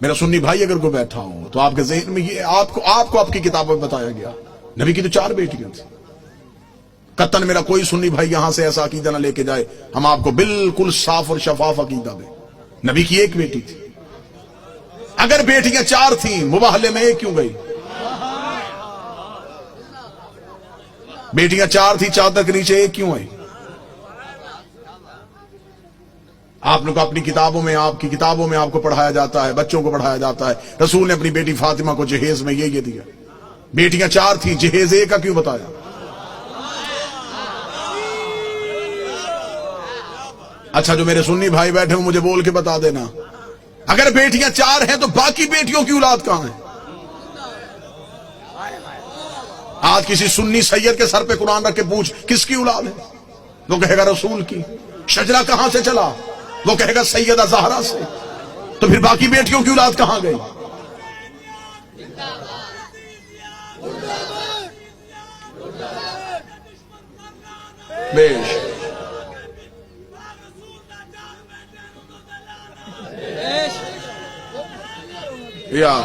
میرا سنی بھائی اگر کوئی بیٹھا ہو تو آپ کے ذہن میں یہ آپ کو آپ کی کتابوں میں بتایا گیا نبی کی تو 4 بیٹیاں تھیں. قطن میرا کوئی سنی بھائی یہاں سے ایسا عقیدہ نہ لے کے جائے، ہم آپ کو بالکل صاف اور شفاف عقیدہ دیں. نبی کی 1 بیٹی تھی. اگر بیٹیاں 4 تھیں مباہلے میں 1 کیوں گئی؟ بیٹیاں 4 تھیں، چادر کے نیچے 1 کیوں آئی؟ آپ لوگ اپنی کتابوں میں، آپ کی کتابوں میں آپ کو پڑھایا جاتا ہے، بچوں کو پڑھایا جاتا ہے رسول نے اپنی بیٹی فاطمہ کو جہیز میں یہ دیا. بیٹیاں 4 تھیں، جہیز 1 کا کیوں بتایا؟ اچھا جو میرے سنی بھائی بیٹھے ہوں مجھے بول کے بتا دینا، اگر بیٹیاں 4 ہیں تو باقی بیٹیوں کی اولاد کہاں ہے؟ آج کسی سنی سید کے سر پہ قرآن رکھ کے پوچھ کس کی اولاد ہے، وہ کہے گا رسول کی. شجرہ کہاں سے چلا، وہ کہے گا سیدہ زہرا سے. تو پھر باقی بیٹیوں کی اولاد کہاں گئی؟ بیش یار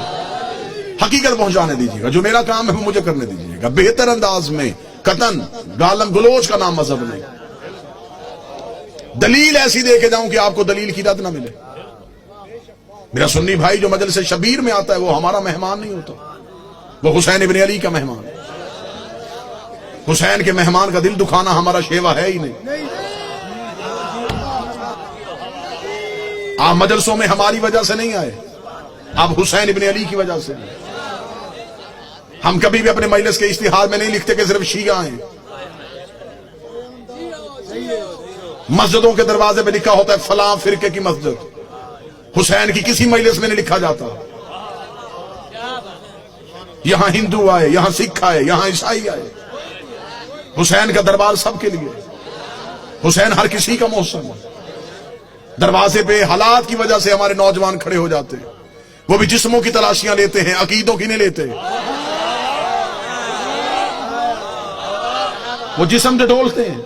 حقیقت پہنچانے دیجیے گا، جو میرا کام ہے وہ مجھے کرنے دیجیے گا بہتر انداز میں. قطن گالم گلوچ کا نام مذہب نہیں. دلیل ایسی دے کے جاؤں کہ آپ کو دلیل کی رد نہ ملے. میرا سنی بھائی جو مجلس شبیر میں آتا ہے وہ ہمارا مہمان نہیں ہوتا، وہ حسین ابن علی کا مہمان. حسین کے مہمان کا دل دکھانا ہمارا شیوا ہے ہی نہیں. آپ مجلسوں میں ہماری وجہ سے نہیں آئے، آپ حسین ابن علی کی وجہ سے. ہم کبھی بھی اپنے مجلس کے اشتہار میں نہیں لکھتے کہ صرف شیعہ ہیں. مسجدوں کے دروازے پہ لکھا ہوتا ہے فلاں فرقے کی مسجد. حسین کی کسی مجلس میں نہیں لکھا جاتا یہاں ہندو آئے، یہاں سکھ آئے، یہاں عیسائی آئے. حسین کا دربار سب کے لیے، حسین ہر کسی کا محسن ہے. دروازے پہ حالات کی وجہ سے ہمارے نوجوان کھڑے ہو جاتے ہیں، وہ بھی جسموں کی تلاشیاں لیتے ہیں، عقیدوں کی نہیں لیتے. وہ جسم سے ڈولتے ہیں،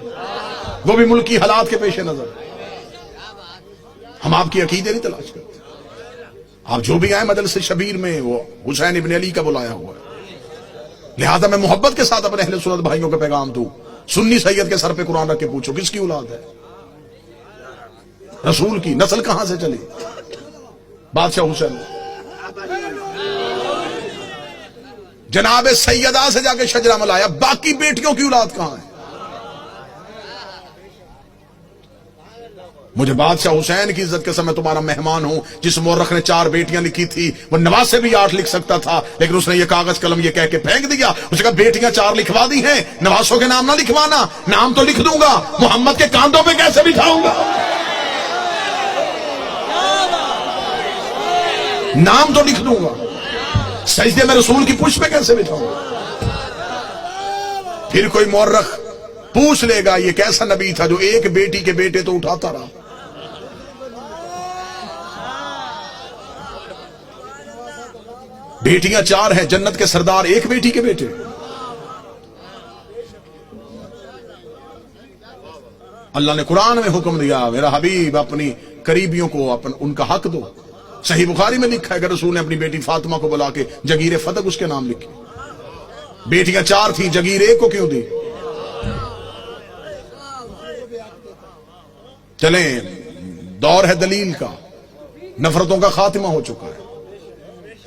وہ بھی ملکی حالات کے پیش نظر. ہم آپ کی عقیدے نہیں تلاش کرتے. آپ جو بھی آئے مجلس شبیر میں وہ حسین ابن علی کا بلایا ہوا ہے. لہذا میں محبت کے ساتھ اپنے اہل سنت بھائیوں کا پیغام دوں، سنی سید کے سر پہ قرآن رکھ کے پوچھو کس کی اولاد ہے؟ رسول کی. نسل کہاں سے چلی؟ بادشاہ حسین. جناب سیدہ سے جا کے شجرہ ملایا، باقی بیٹیوں کی اولاد کہاں ہے؟ مجھے بادشاہ حسین کی عزت کے سمے تمہارا مہمان ہوں. جس مورخ نے 4 بیٹیاں لکھی تھی وہ نواز سے بھی 8 لکھ سکتا تھا، لیکن اس نے یہ کاغذ قلم یہ کہہ کے پھینک دیا. اس نے کہا بیٹیاں 4 لکھوا دی ہیں، نوازوں کے نام نہ لکھوانا. نام تو لکھ دوں گا، محمد کے کاندھوں پہ کیسے بٹھاؤں گا؟ نام تو لکھ دوں گا، سجدے میں رسول کی پشت پہ کیسے بٹھاؤں گا؟ پھر کوئی مورخ پوچھ لے گا یہ کیسا نبی تھا جو 1 بیٹی کے بیٹے تو اٹھاتا رہا. بیٹیاں 4 ہیں، جنت کے سردار 1 بیٹی کے بیٹے. اللہ نے قرآن میں حکم دیا میرا حبیب اپنی قریبیوں کو ان کا حق دو. صحیح بخاری میں لکھا ہے کہ رسول نے اپنی بیٹی فاطمہ کو بلا کے جگیر فتق اس کے نام لکھی. بیٹیاں 4 تھیں، جگیر 1 کو کیوں دی؟ چلیں دور ہے دلیل کا، نفرتوں کا خاتمہ ہو چکا ہے.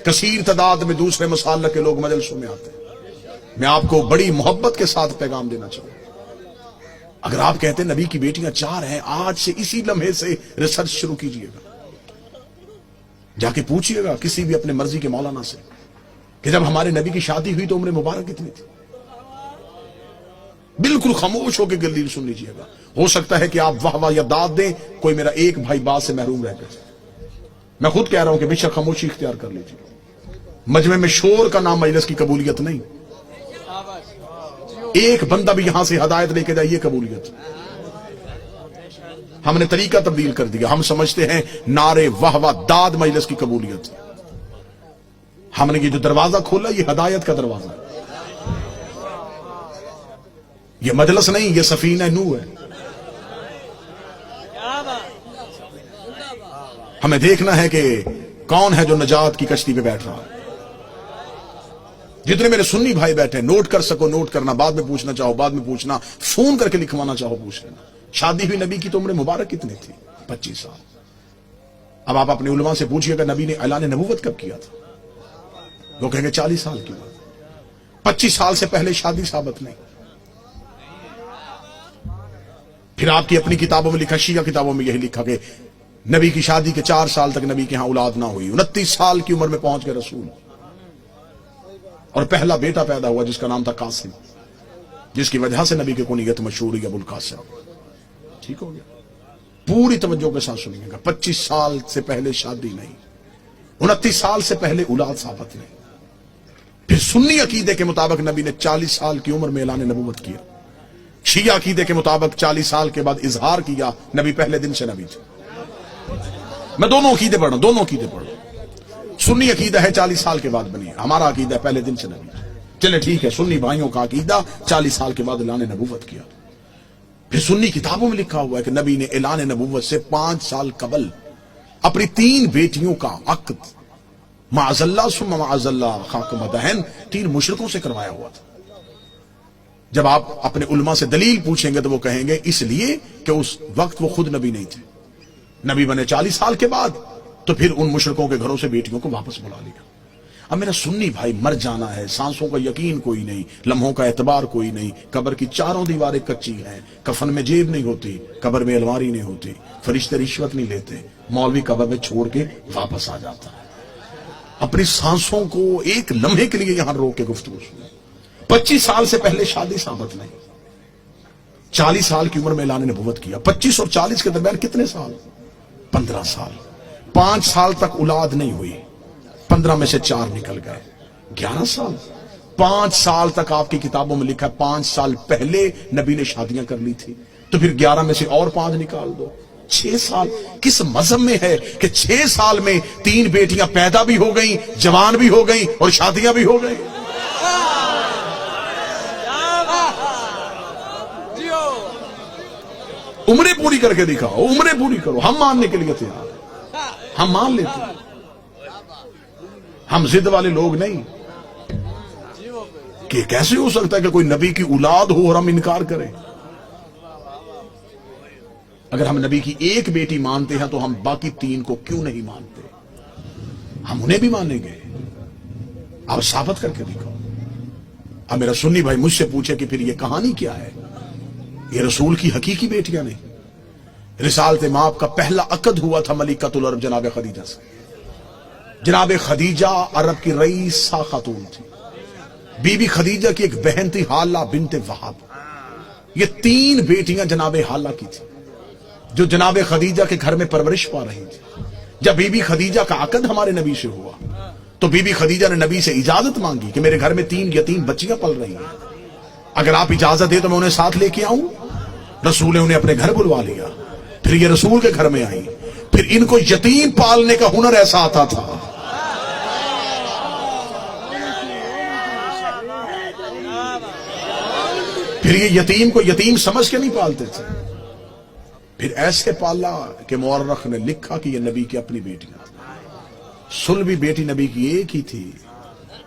کثیر تعداد میں دوسرے مسالک کے لوگ مجلسوں میں آتے ہیں. میں آپ کو بڑی محبت کے ساتھ پیغام دینا چاہوں گا. اگر آپ کہتے ہیں نبی کی بیٹیاں 4 ہیں، آج سے اسی لمحے سے ریسرچ شروع کیجئے گا. جا کے پوچھئے گا کسی بھی اپنے مرضی کے مولانا سے کہ جب ہمارے نبی کی شادی ہوئی تو عمر مبارک کتنی تھی. بالکل خاموش ہو کے دلیل سن لیجئے گا. ہو سکتا ہے کہ آپ واہ واہ یا داد دیں، کوئی میرا 1 بھائی بات سے محروم رہ گئے. میں خود کہہ رہا ہوں کہ بے شک خاموشی اختیار کر لیجیے. مجمع میں شور کا نام مجلس کی قبولیت نہیں. ایک بندہ بھی یہاں سے ہدایت لے کے جائے یہ قبولیت. ہم نے طریقہ تبدیل کر دیا. ہم سمجھتے ہیں نعرے واہ واہ داد مجلس کی قبولیت. ہم نے یہ جو دروازہ کھولا یہ ہدایت کا دروازہ ہے. یہ مجلس نہیں، یہ سفینہ نوح ہے. ہمیں دیکھنا ہے کہ کون ہے جو نجات کی کشتی پہ بیٹھ رہا ہے؟ جتنے میرے سنی بھائی بیٹھے، نوٹ کر سکو نوٹ کرنا، بعد میں پوچھنا چاہو بعد میں پوچھنا، فون کر کے لکھوانا چاہو پوچھ لینا۔ شادی ہوئی نبی کی تو عمر مبارک کتنی تھی؟ 25 سال۔ اب آپ اپنے علماء سے پوچھئے کہ نبی نے اعلان نبوت کب کیا تھا؟ وہ کہیں گے 40 سال کی عمر۔ 25 سال سے پہلے شادی ثابت نہیں۔ پھر آپ کی اپنی کتابوں میں لکھا، شیعہ کتابوں میں یہی لکھا کہ نبی کی شادی کے 4 سال تک نبی کے ہاں اولاد نہ ہوئی، 29 سال کی عمر میں پہنچ گئے رسول، اور پہلا بیٹا پیدا ہوا جس کا نام تھا قاسم، جس کی وجہ سے نبی کی کنیت مشہور ہوئی ابو القاسم۔ ٹھیک ہو گیا؟ پوری توجہ کے ساتھ سنیے گا، 25 سال سے پہلے شادی نہیں، 29 سال سے پہلے اولاد ثابت نہیں۔ پھر سنی عقیدے کے مطابق نبی نے 40 سال کی عمر میں اعلان نبوت کیا، شیعہ عقیدے کے مطابق 40 سال کے بعد اظہار کیا، نبی پہلے دن سے نبی تھے۔ میں دونوں عقیدے پڑھ رہا ہوں، دونوں عقیدے پڑھ رہا ہوں۔ سنی عقیدہ ہے 40 سال کے بعد بنی ہے، ہمارا عقیدہ ہے پہلے دن سے نبی تھے۔ چلے ٹھیک ہے، سنی بھائیوں کا عقیدہ 40 سال کے بعد اعلان نبوت کیا۔ پھر سنی کتابوں میں لکھا ہوا ہے کہ نبی نے اعلان نبوت سے 5 سال قبل اپنی 3 بیٹیوں کا عقد معاذ اللہ ثم معاذ اللہ خاک مدہن 3 مشرکوں سے کروایا ہوا تھا۔ جب آپ اپنے علماء سے دلیل پوچھیں گے تو وہ کہیں گے اس لیے کہ اس وقت وہ خود نبی نہیں تھے، نبی بنے 40 سال کے بعد، تو پھر ان مشرکوں کے گھروں سے بیٹیوں کو واپس بلا لیا۔ اب میرا سنی بھائی، مر جانا ہے، سانسوں کا یقین کوئی نہیں، لمحوں کا اعتبار کوئی نہیں، قبر کی 4 دیواریں کچی ہیں، کفن میں جیب نہیں ہوتی، قبر میں الماری نہیں ہوتی، فرشتے رشوت نہیں لیتے، مولوی قبر میں چھوڑ کے واپس آ جاتا ہے۔ اپنی سانسوں کو ایک لمحے کے لیے یہاں روک کے گفتگو سنیں۔ 25 سال سے پہلے شادی ثابت نہیں، 40 سال کی عمر میں اعلان نبوت کیا۔ 25 اور 40 کے درمیان کتنے سال؟ 15 سال۔ 5 سال تک اولاد نہیں ہوئی، 15 میں سے 4 نکل گئے، 11 سال۔ 5 سال تک آپ کی کتابوں میں لکھا ہے 5 سال پہلے نبی نے شادیاں کر لی تھی، تو پھر 11 میں سے اور 5 نکال دو، 6 سال۔ کس مذہب میں ہے کہ 6 سال میں 3 بیٹیاں پیدا بھی ہو گئیں، جوان بھی ہو گئیں اور شادیاں بھی ہو گئیں؟ عمریں پوری کر کے دکھاؤ، عمریں پوری کرو، ہم ماننے کے لیے تیار ہیں، ہم مان لیتے ہیں، ہم ضد والے لوگ نہیں کہ کیسے ہو سکتا ہے کہ کوئی نبی کی اولاد ہو اور ہم انکار کریں۔ اگر ہم نبی کی ایک بیٹی مانتے ہیں تو ہم باقی 3 کو کیوں نہیں مانتے؟ ہم انہیں بھی مانیں گے، آپ ثابت کر کے دکھاؤ۔ اب میرا سنی بھائی مجھ سے پوچھے کہ پھر یہ کہانی کیا ہے؟ یہ رسول کی حقیقی بیٹیاں نہیں۔ رسالت مآب کا پہلا عقد ہوا تھا ملکۃ العرب جناب خدیجہ سے۔ جناب خدیجہ عرب کی رئیسہ خاتون تھی، بی بی خدیجہ کی ایک بہن تھی حالہ بنت وہب۔ یہ 3 بیٹیاں جناب حالہ کی تھی جو جناب خدیجہ کے گھر میں پرورش پا رہی تھی۔ جب بی بی خدیجہ کا عقد ہمارے نبی سے ہوا تو بی بی خدیجہ نے نبی سے اجازت مانگی کہ میرے گھر میں 3 یتیم بچیاں پل رہی ہیں، اگر آپ اجازت دے تو میں انہیں ساتھ لے کے آؤں۔ رسول نے انہیں اپنے گھر بلوا لیا، پھر یہ رسول کے گھر میں آئی، پھر ان کو یتیم پالنے کا ہنر ایسا آتا تھا۔ پھر یہ یتیم کو یتیم سمجھ کے نہیں پالتے تھے، پھر ایسے پالا کہ مورخ نے لکھا کہ یہ نبی کی اپنی بیٹیاں تھیں۔ سلبی بیٹی نبی کی ایک ہی تھی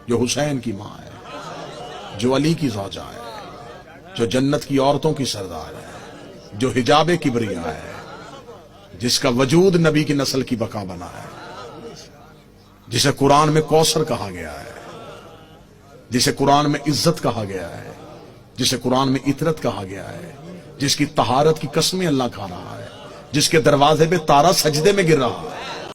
جو حسین کی ماں ہے، جو علی کی زوجہ ہے، جو جنت کی عورتوں کی سردار ہے، جو حجاب کبریا ہے، جس کا وجود نبی کی نسل کی بقا بنا ہے، جسے قرآن میں کوثر کہا گیا ہے، جسے قرآن میں عزت کہا گیا ہے، جسے قرآن میں عطرت کہا گیا ہے، جس کی طہارت کی قسمیں اللہ کھا رہا ہے، جس کے دروازے پہ تارا سجدے میں گر رہا ہے۔